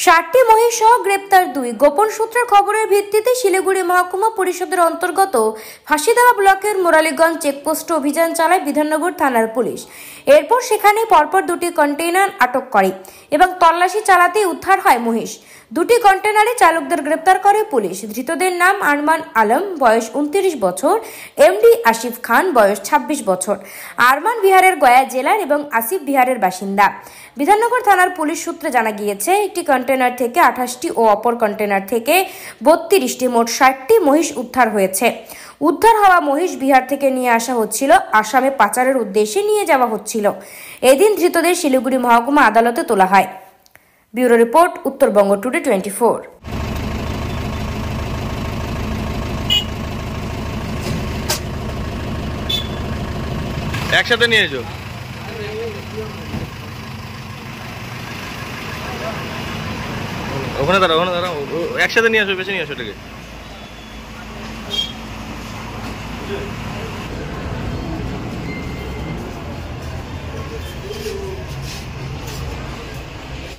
60টি মহিষ সহ গ্রেপ্তার 2। গোপন সূত্রের খবরের ভিত্তিতে শিলিগুড়ি মহকুমা পরিষদের অন্তর্গত ফাঁসিদেওয়া ব্লকের মুরালীগঞ্জ চেকপোস্টে অভিযান চালায় বিধাননগর থানার পুলিশ। এরপর সেখানে পরপর 2টি কন্টেইনার আটক করে এবং তল্লাশি চালাতেই উদ্ধার হয় মহিষ। 2টি কন্টেইনারে চালকদের গ্রেপ্তার করে পুলিশ। ধৃতদের নাম আরমান আলম, বয়স 29 বছর, এমডি আসিফ খান, বয়স 26 বছর। আরমান বিহারের গয়া জেলার এবং আসিফ বিহারের বাসিন্দা। বিধাননগর থানার পুলিশ সূত্রে জানা গিয়েছে, একটি কন্টেইনার থেকে 28টি ও অপর কন্টেইনার থেকে 32টি, মোট 60টি মহিষ উদ্ধার হয়েছে। উদ্ধার হওয়া মহিষ বিহার থেকে নিয়ে আসা হচ্ছিল, আসামে পাচারের উদ্দেশ্যে নিয়ে যাওয়া হচ্ছিল। এদিন ধৃতদের শিলিগুড়ি মহকুমা আদালতে তোলা হয়। Bureau report, Uttarbanga today 24। একসাথে নিয়ে এসো, ওখানে দাঁড়াও, একসাথে নিয়ে আসো, বেশি নিয়ে আসো এটাকে।